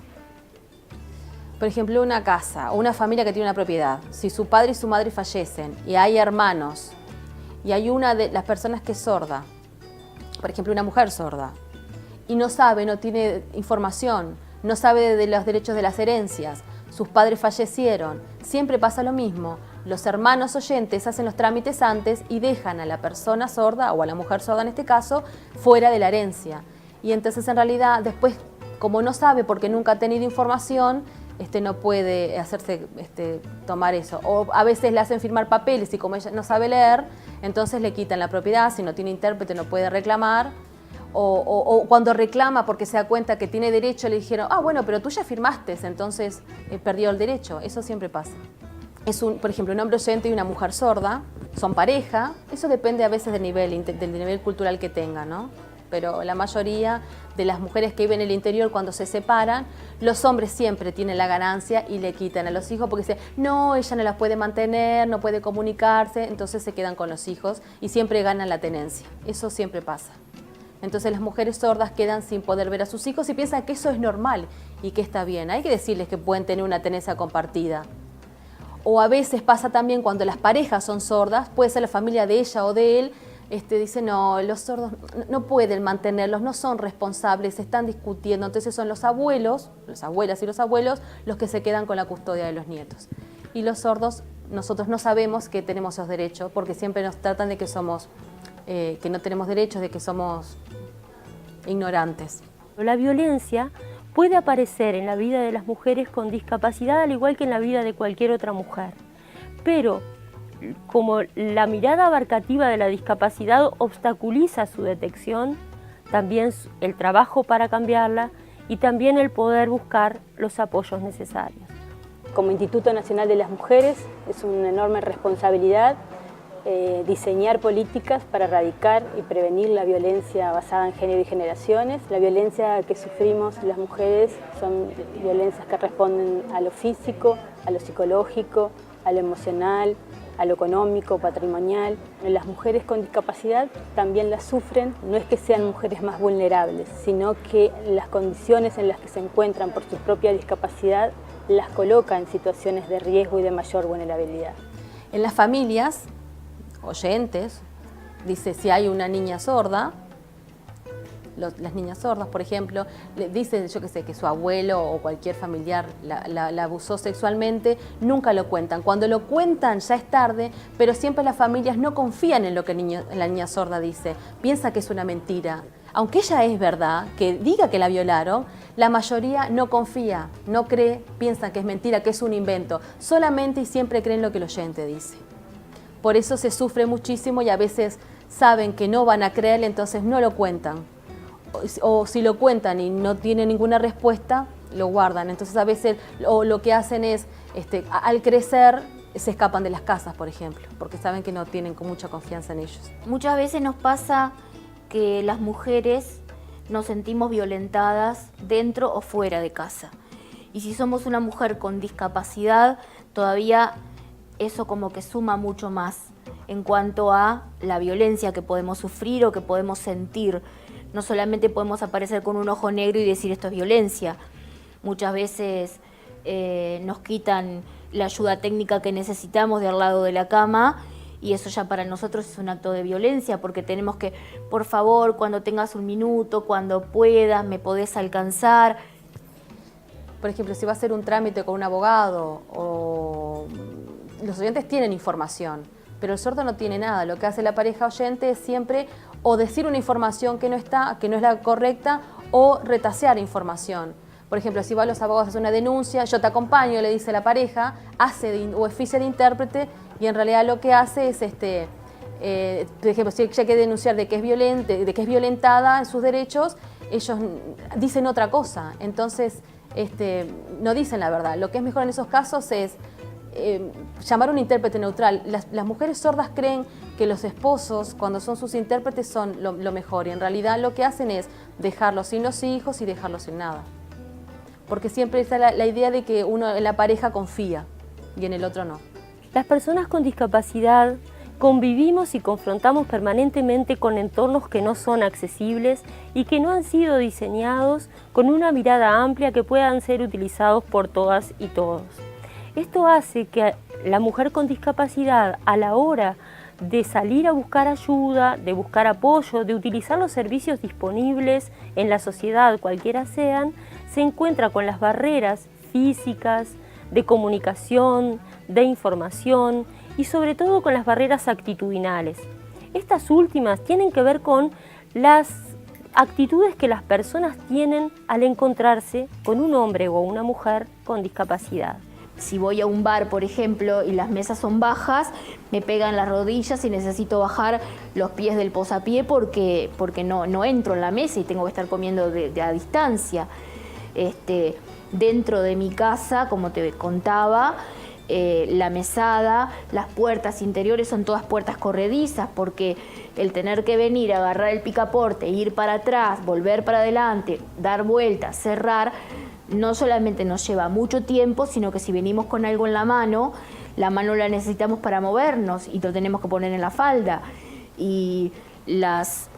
Por ejemplo, una casa o una familia que tiene una propiedad. Si su padre y su madre fallecen y hay hermanos y hay una de las personas que es sorda, por ejemplo, una mujer sorda, y no sabe, no tiene información, no sabe de los derechos de las herencias, sus padres fallecieron, siempre pasa lo mismo. Los hermanos oyentes hacen los trámites antes y dejan a la persona sorda, o a la mujer sorda en este caso, fuera de la herencia. Y entonces en realidad después, como no sabe porque nunca ha tenido información, no puede hacerse tomar eso. O a veces le hacen firmar papeles y como ella no sabe leer, entonces le quitan la propiedad, si no tiene intérprete no puede reclamar. O cuando reclama porque se da cuenta que tiene derecho, le dijeron, bueno, pero tú ya firmaste, entonces perdió el derecho. Eso siempre pasa. Por ejemplo, un hombre oyente y una mujer sorda, son pareja, eso depende a veces del nivel cultural que tengan, ¿no? Pero la mayoría de las mujeres que viven en el interior cuando se separan, los hombres siempre tienen la ganancia y le quitan a los hijos porque dicen, no, ella no las puede mantener, no puede comunicarse, entonces se quedan con los hijos y siempre ganan la tenencia. Eso siempre pasa. Entonces las mujeres sordas quedan sin poder ver a sus hijos y piensan que eso es normal y que está bien. Hay que decirles que pueden tener una tenencia compartida. O a veces pasa también cuando las parejas son sordas, puede ser la familia de ella o de él, dice, no, los sordos no pueden mantenerlos, no son responsables, están discutiendo. Entonces son los abuelos, las abuelas y los abuelos, los que se quedan con la custodia de los nietos. Y los sordos, nosotros no sabemos que tenemos esos derechos, porque siempre nos tratan de que somos, que no tenemos derechos, de que somos ignorantes. La violencia puede aparecer en la vida de las mujeres con discapacidad al igual que en la vida de cualquier otra mujer. Pero como la mirada abarcativa de la discapacidad obstaculiza su detección, también el trabajo para cambiarla y también el poder buscar los apoyos necesarios. Como Instituto Nacional de las Mujeres es una enorme responsabilidad diseñar políticas para erradicar y prevenir la violencia basada en género y generaciones. La violencia que sufrimos las mujeres son violencias que responden a lo físico, a lo psicológico, a lo emocional, a lo económico, patrimonial. Las mujeres con discapacidad también las sufren, no es que sean mujeres más vulnerables, sino que las condiciones en las que se encuentran por su propia discapacidad las coloca en situaciones de riesgo y de mayor vulnerabilidad. En las familias oyentes, dice, si hay una niña sorda, las niñas sordas, por ejemplo, le dicen, yo qué sé, que su abuelo o cualquier familiar la abusó sexualmente, nunca lo cuentan. Cuando lo cuentan ya es tarde, pero siempre las familias no confían en lo que la niña sorda dice, piensa que es una mentira. Aunque ella es verdad, que diga que la violaron, la mayoría no confía, no cree, piensa que es mentira, que es un invento. Solamente y siempre creen lo que el oyente dice. Por eso se sufre muchísimo y a veces saben que no van a creerle, entonces no lo cuentan. O si lo cuentan y no tienen ninguna respuesta, lo guardan. Entonces a veces lo que hacen es, al crecer, se escapan de las casas, por ejemplo, porque saben que no tienen con mucha confianza en ellos. Muchas veces nos pasa que las mujeres nos sentimos violentadas dentro o fuera de casa. Y si somos una mujer con discapacidad, todavía eso como que suma mucho más en cuanto a la violencia que podemos sufrir o que podemos sentir. No solamente podemos aparecer con un ojo negro y decir esto es violencia. Muchas veces nos quitan la ayuda técnica que necesitamos de al lado de la cama y eso ya para nosotros es un acto de violencia porque tenemos que, por favor, cuando tengas un minuto, cuando puedas, me podés alcanzar. Por ejemplo, si va a hacer un trámite con un abogado o los oyentes tienen información, pero el sordo no tiene nada. Lo que hace la pareja oyente es siempre o decir una información que no está, que no es la correcta, o retasear información. Por ejemplo, si va a los abogados a hacer una denuncia, yo te acompaño, le dice la pareja, hace o oficia de intérprete y en realidad lo que hace es, por ejemplo, si ella quiere denunciar de que es violentada en sus derechos, ellos dicen otra cosa. Entonces, no dicen la verdad. Lo que es mejor en esos casos es llamar a un intérprete neutral. Las mujeres sordas creen que los esposos, cuando son sus intérpretes, son lo mejor y en realidad lo que hacen es dejarlos sin los hijos y dejarlos sin nada. Porque siempre está la idea de que uno en la pareja confía y en el otro no. Las personas con discapacidad convivimos y confrontamos permanentemente con entornos que no son accesibles y que no han sido diseñados con una mirada amplia que puedan ser utilizados por todas y todos. Esto hace que la mujer con discapacidad, a la hora de salir a buscar ayuda, de buscar apoyo, de utilizar los servicios disponibles en la sociedad, cualquiera sean, se encuentra con las barreras físicas, de comunicación, de información y sobre todo con las barreras actitudinales. Estas últimas tienen que ver con las actitudes que las personas tienen al encontrarse con un hombre o una mujer con discapacidad. Si voy a un bar, por ejemplo, y las mesas son bajas, me pegan las rodillas y necesito bajar los pies del posapié porque no entro en la mesa y tengo que estar comiendo a distancia. Dentro de mi casa, como te contaba, la mesada, las puertas interiores son todas puertas corredizas porque el tener que venir, agarrar el picaporte, ir para atrás, volver para adelante, dar vueltas, cerrar, no solamente nos lleva mucho tiempo, sino que si venimos con algo en la mano la necesitamos para movernos y lo tenemos que poner en la falda. Y las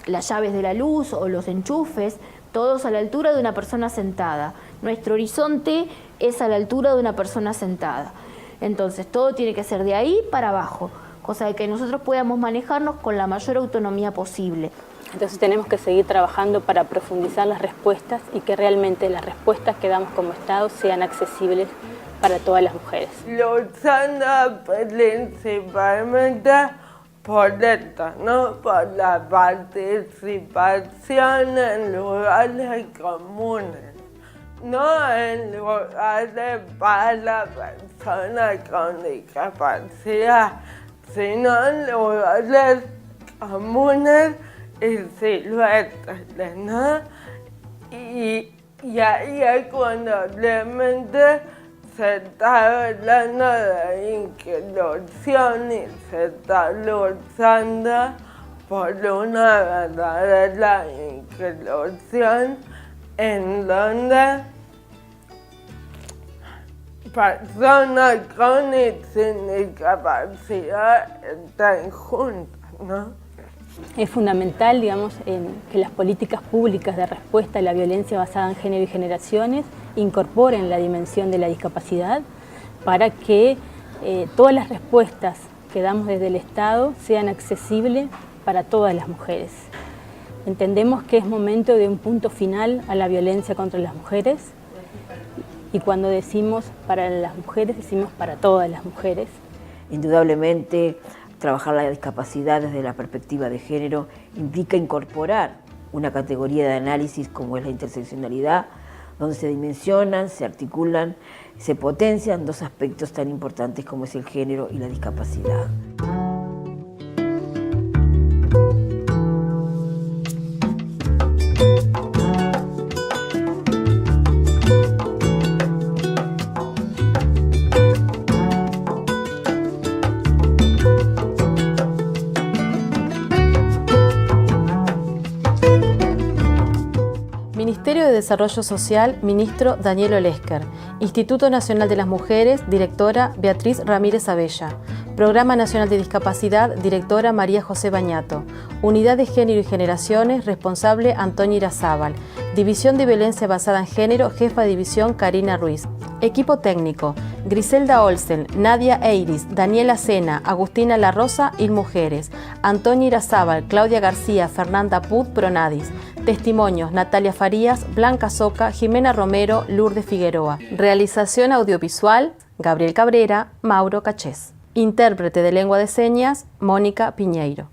llaves de la luz o los enchufes, todos a la altura de una persona sentada. Nuestro horizonte es a la altura de una persona sentada. Entonces todo tiene que ser de ahí para abajo, cosa de que nosotros podamos manejarnos con la mayor autonomía posible. Entonces tenemos que seguir trabajando para profundizar las respuestas y que realmente las respuestas que damos como Estado sean accesibles para todas las mujeres. Luchando principalmente por esto, ¿no? Por la participación en lugares comunes, no en lugares para personas con discapacidad, sino en lugares comunes y silvestres, ¿no? Y ahí es cuando realmente se está hablando de inclusión y se está luchando por una verdadera inclusión en donde personas con y sin discapacidad están juntas, ¿no? Es fundamental, digamos, que las políticas públicas de respuesta a la violencia basada en género y generaciones incorporen la dimensión de la discapacidad para que todas las respuestas que damos desde el Estado sean accesibles para todas las mujeres. Entendemos que es momento de un punto final a la violencia contra las mujeres y cuando decimos para las mujeres, decimos para todas las mujeres. Indudablemente, trabajar la discapacidad desde la perspectiva de género implica incorporar una categoría de análisis como es la interseccionalidad, donde se dimensionan, se articulan, se potencian dos aspectos tan importantes como es el género y la discapacidad. de Desarrollo Social, ministro Daniel Olesker. Instituto Nacional de las Mujeres, directora Beatriz Ramírez Abella. Programa Nacional de Discapacidad, directora María José Bañato. Unidad de Género y Generaciones, responsable Antonio Irazábal. División de Violencia Basada en Género, jefa de división Karina Ruiz. Equipo técnico, Griselda Olsen, Nadia Eiris, Daniela Sena, Agustina La Rosa y Mujeres. Antonio Irazábal, Claudia García, Fernanda Put, Pronadis. Testimonios, Natalia Farías, Blanca Soca, Jimena Romero, Lourdes Figueroa. Realización audiovisual, Gabriel Cabrera, Mauro Cachés. Intérprete de lengua de señas, Mónica Piñeiro.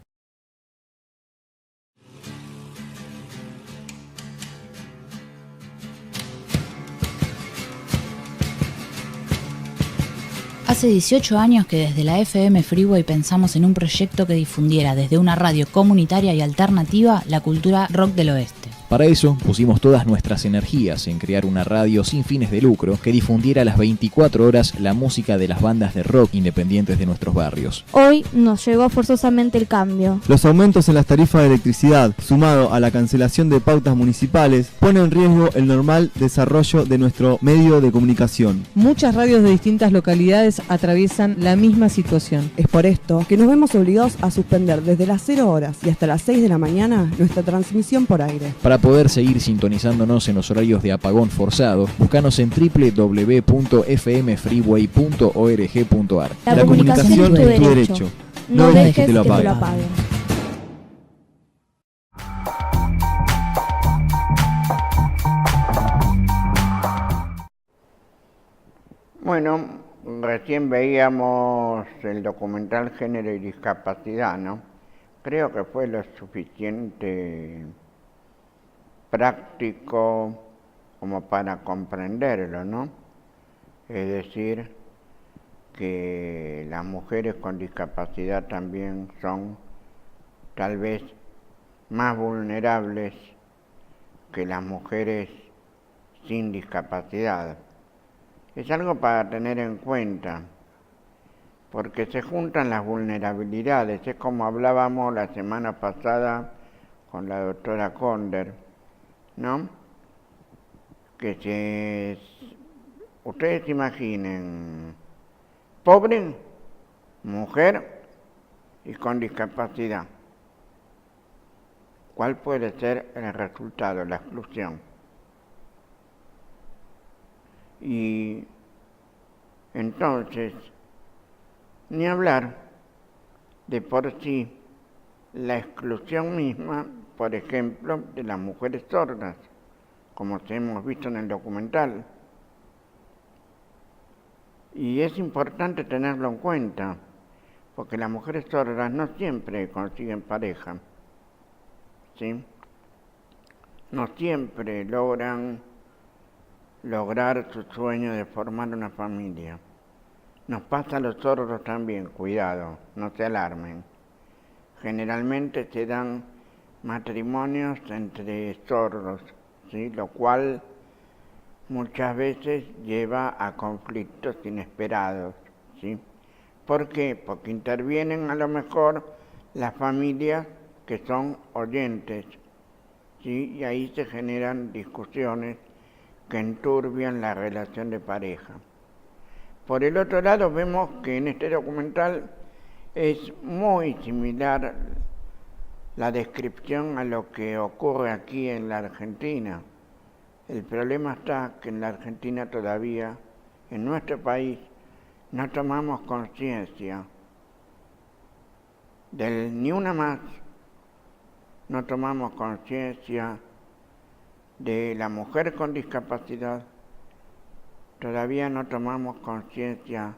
Hace 18 años que desde la FM Freeway pensamos en un proyecto que difundiera desde una radio comunitaria y alternativa la cultura rock del oeste. Para eso pusimos todas nuestras energías en crear una radio sin fines de lucro que difundiera a las 24 horas la música de las bandas de rock independientes de nuestros barrios. Hoy nos llegó forzosamente el cambio. Los aumentos en las tarifas de electricidad, sumado a la cancelación de pautas municipales, pone en riesgo el normal desarrollo de nuestro medio de comunicación. Muchas radios de distintas localidades atraviesan la misma situación. Es por esto que nos vemos obligados a suspender desde las 0 horas y hasta las 6 de la mañana nuestra transmisión por aire. Para poder seguir sintonizándonos en los horarios de apagón forzado, búscanos en www.fmfreeway.org.ar. La comunicación es tu derecho. No dejes que te lo apaguen. Bueno, recién veíamos el documental Género y Discapacidad, ¿no? Creo que fue lo suficiente práctico como para comprenderlo, ¿no? Es decir, que las mujeres con discapacidad también son tal vez más vulnerables que las mujeres sin discapacidad. Es algo para tener en cuenta, porque se juntan las vulnerabilidades. Es como hablábamos la semana pasada con la doctora Conder, ¿no? Que ustedes imaginen, pobre, mujer y con discapacidad. ¿Cuál puede ser el resultado? La exclusión. Y entonces, ni hablar de por sí la exclusión misma, por ejemplo, de las mujeres sordas, como hemos visto en el documental. Y es importante tenerlo en cuenta, porque las mujeres sordas no siempre consiguen pareja, ¿sí? No siempre lograr su sueño de formar una familia. Nos pasa a los sordos también, cuidado, no se alarmen. Generalmente se dan matrimonios entre sordos, ¿sí? Lo cual muchas veces lleva a conflictos inesperados, ¿sí? ¿Por qué? Porque intervienen a lo mejor las familias que son oyentes, ¿sí? Y ahí se generan discusiones que enturbian la relación de pareja. Por el otro lado, vemos que en este documental es muy similar la descripción a lo que ocurre aquí en la Argentina. El problema está que en la Argentina todavía, en nuestro país, no tomamos conciencia ni una más, no tomamos conciencia de la mujer con discapacidad, todavía no tomamos conciencia,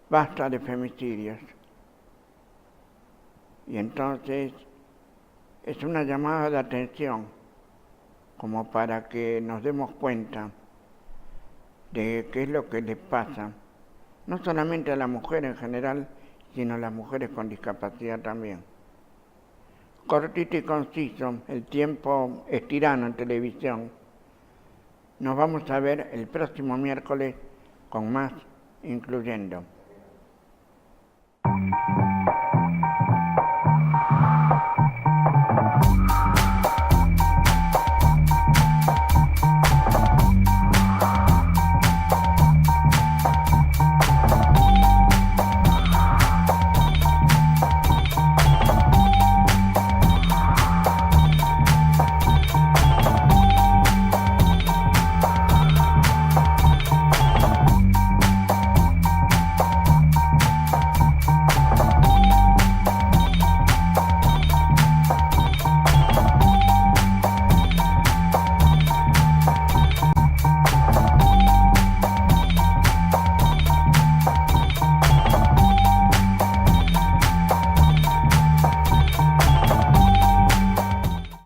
basta de femicidios. Y entonces es una llamada de atención como para que nos demos cuenta de qué es lo que les pasa, no solamente a la mujer en general, sino a las mujeres con discapacidad también. Cortito y conciso, el tiempo es tirano en televisión. Nos vamos a ver el próximo miércoles con más Incluyendo.